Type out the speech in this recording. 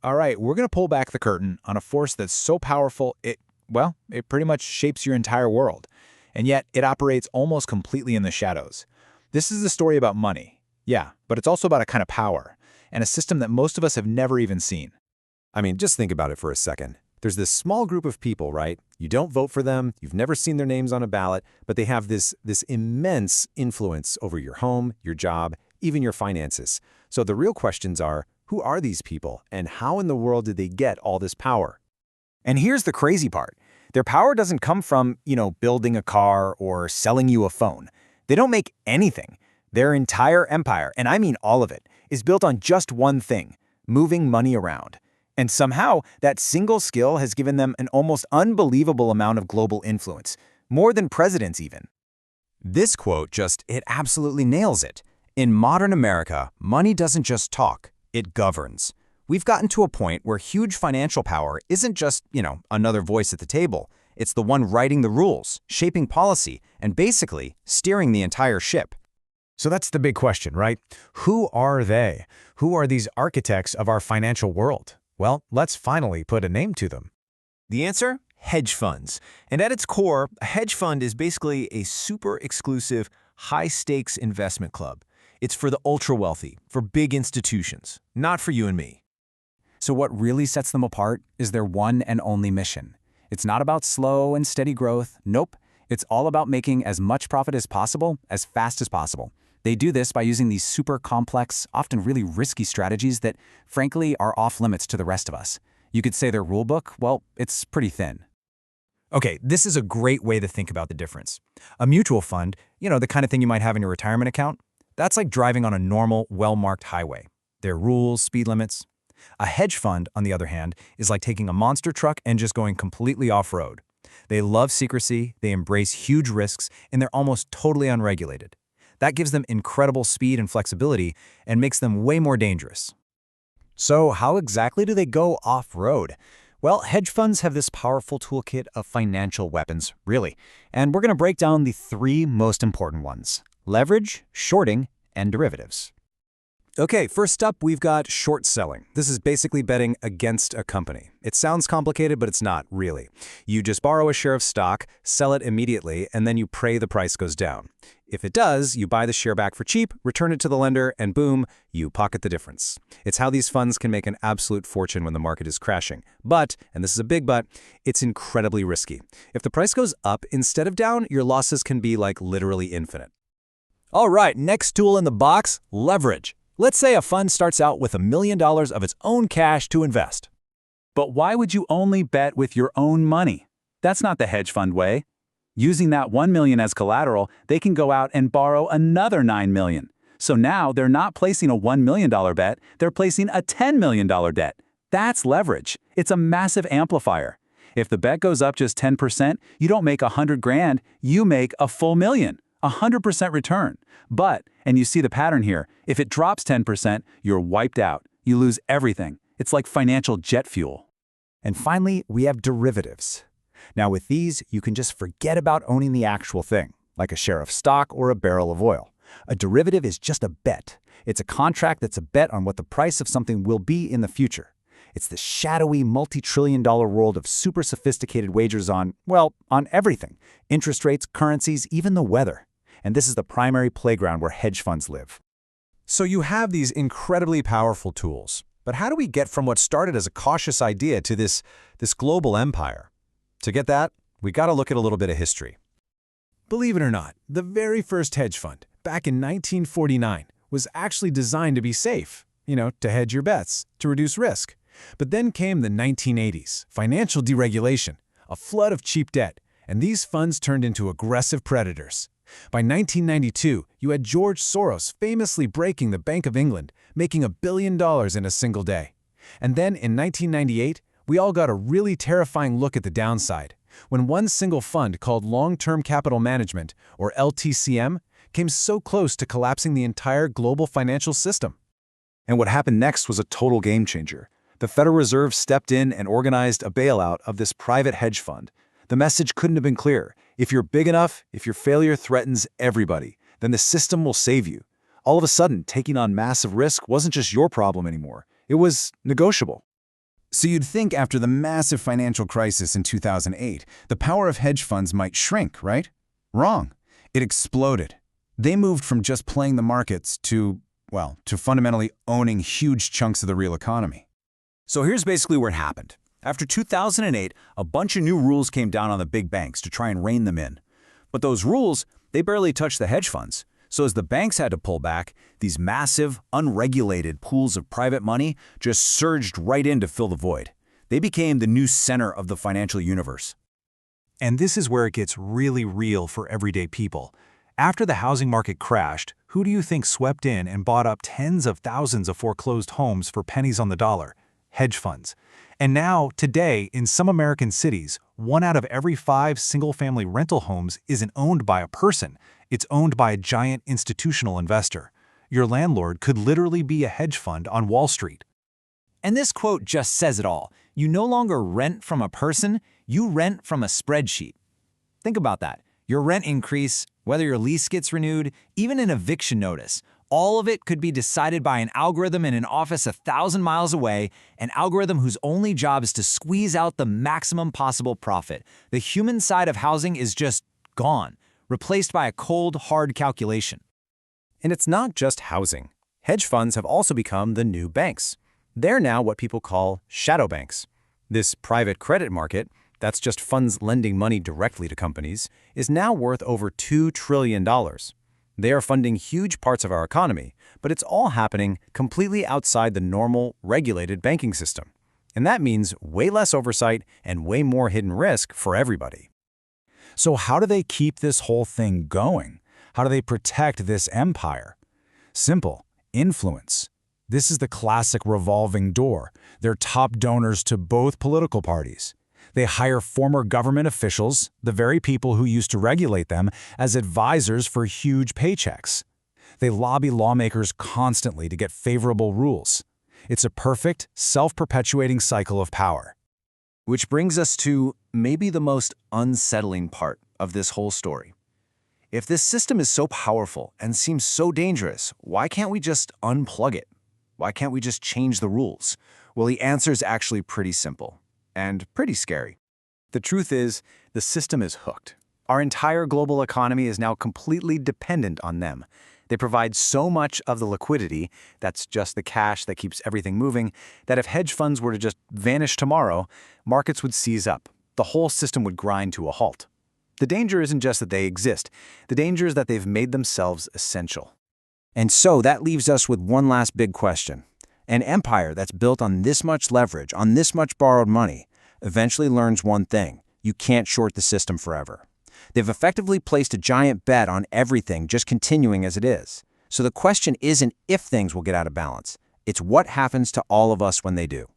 All right, we're going to pull back the curtain on a force that's so powerful it pretty much shapes your entire world. And yet, it operates almost completely in the shadows. This is the story about money. Yeah, but it's also about a kind of power, and a system that most of us have never even seen. I mean, just think about it for a second. There's this small group of people, right? You don't vote for them, you've never seen their names on a ballot, but they have this immense influence over your home, your job, even your finances. So the real questions are, who are these people, and how in the world did they get all this power? And here's the crazy part. Their power doesn't come from, building a car or selling you a phone. They don't make anything. Their entire empire, and I mean all of it, is built on just one thing: moving money around. And somehow, that single skill has given them an almost unbelievable amount of global influence, more than presidents even. This quote it absolutely nails it. In modern America, money doesn't just talk, it governs. We've gotten to a point where huge financial power isn't just, another voice at the table. It's the one writing the rules, shaping policy, and basically steering the entire ship. So that's the big question, right? Who are they? Who are these architects of our financial world? Well, let's finally put a name to them. The answer? Hedge funds. And at its core, a hedge fund is basically a super exclusive, high-stakes investment club. It's for the ultra-wealthy, for big institutions, not for you and me. So what really sets them apart is their one and only mission. It's not about slow and steady growth. Nope. It's all about making as much profit as possible, as fast as possible. They do this by using these super complex, often really risky strategies that, frankly, are off limits to the rest of us. You could say their rulebook, well, it's pretty thin. Okay, this is a great way to think about the difference. A mutual fund, the kind of thing you might have in your retirement account, that's like driving on a normal, well-marked highway. There are rules, speed limits. A hedge fund, on the other hand, is like taking a monster truck and just going completely off-road. They love secrecy, they embrace huge risks, and they're almost totally unregulated. That gives them incredible speed and flexibility and makes them way more dangerous. So how exactly do they go off-road? Well, hedge funds have this powerful toolkit of financial weapons, really. And we're going to break down the three most important ones: leverage, shorting, and derivatives. Okay, first up, we've got short selling. This is basically betting against a company. It sounds complicated, but it's not, really. You just borrow a share of stock, sell it immediately, and then you pray the price goes down. If it does, you buy the share back for cheap, return it to the lender, and boom, you pocket the difference. It's how these funds can make an absolute fortune when the market is crashing. But, and this is a big but, it's incredibly risky. If the price goes up instead of down, your losses can be like literally infinite. All right, next tool in the box, leverage. Let's say a fund starts out with $1 million of its own cash to invest. But why would you only bet with your own money? That's not the hedge fund way. Using that $1 million as collateral, they can go out and borrow another $9 million. So now they're not placing a $1 million bet, they're placing a $10 million debt. That's leverage. It's a massive amplifier. If the bet goes up just 10%, you don't make $100,000, you make a full million. 100% return. But, and you see the pattern here, if it drops 10%, you're wiped out. You lose everything. It's like financial jet fuel. And finally, we have derivatives. Now with these, you can just forget about owning the actual thing, like a share of stock or a barrel of oil. A derivative is just a bet. It's a contract that's a bet on what the price of something will be in the future. It's the shadowy, multi-trillion-dollar world of super sophisticated wagers on everything. Interest rates, currencies, even the weather. And this is the primary playground where hedge funds live. So you have these incredibly powerful tools. But how do we get from what started as a cautious idea to this global empire? To get that, we got to look at a little bit of history. Believe it or not, the very first hedge fund, back in 1949, was actually designed to be safe, to hedge your bets, to reduce risk. But then came the 1980s, financial deregulation, a flood of cheap debt, and these funds turned into aggressive predators. By 1992, you had George Soros famously breaking the Bank of England, making $1 billion in a single day. And then in 1998, we all got a really terrifying look at the downside, when one single fund called Long-Term Capital Management, or LTCM, came so close to collapsing the entire global financial system. And what happened next was a total game changer. The Federal Reserve stepped in and organized a bailout of this private hedge fund. The message couldn't have been clearer. If you're big enough, if your failure threatens everybody, then the system will save you. All of a sudden, taking on massive risk wasn't just your problem anymore. It was negotiable. So you'd think after the massive financial crisis in 2008, the power of hedge funds might shrink, right? Wrong. It exploded. They moved from just playing the markets to, well, to fundamentally owning huge chunks of the real economy. So here's basically what happened. After 2008, a bunch of new rules came down on the big banks to try and rein them in. But those rules, they barely touched the hedge funds. So as the banks had to pull back, these massive, unregulated pools of private money just surged right in to fill the void. They became the new center of the financial universe. And this is where it gets really real for everyday people. After the housing market crashed, who do you think swept in and bought up tens of thousands of foreclosed homes for pennies on the dollar? Hedge funds. And now, today, in some American cities, 1 out of every 5 single-family rental homes isn't owned by a person. It's owned by a giant institutional investor. Your landlord could literally be a hedge fund on Wall Street. And this quote just says it all. You no longer rent from a person, you rent from a spreadsheet. Think about that. Your rent increase, whether your lease gets renewed, even an eviction notice, all of it could be decided by an algorithm in an office 1,000 miles away, an algorithm whose only job is to squeeze out the maximum possible profit. The human side of housing is just gone, replaced by a cold, hard calculation. And it's not just housing. Hedge funds have also become the new banks. They're now what people call shadow banks. This private credit market, that's just funds lending money directly to companies, is now worth over $2 trillion. They are funding huge parts of our economy, but it's all happening completely outside the normal, regulated banking system. And that means way less oversight and way more hidden risk for everybody. So how do they keep this whole thing going? How do they protect this empire? Simple. Influence. This is the classic revolving door. They're top donors to both political parties. They hire former government officials, the very people who used to regulate them, as advisors for huge paychecks. They lobby lawmakers constantly to get favorable rules. It's a perfect, self-perpetuating cycle of power. Which brings us to maybe the most unsettling part of this whole story. If this system is so powerful and seems so dangerous, why can't we just unplug it? Why can't we just change the rules? Well, the answer is actually pretty simple and pretty scary. The truth is, the system is hooked. Our entire global economy is now completely dependent on them. They provide so much of the liquidity, that's just the cash that keeps everything moving, that if hedge funds were to just vanish tomorrow, markets would seize up. The whole system would grind to a halt. The danger isn't just that they exist. The danger is that they've made themselves essential. And so that leaves us with one last big question. An empire that's built on this much leverage, on this much borrowed money, eventually learns one thing: you can't short the system forever. They've effectively placed a giant bet on everything just continuing as it is. So the question isn't if things will get out of balance. It's what happens to all of us when they do.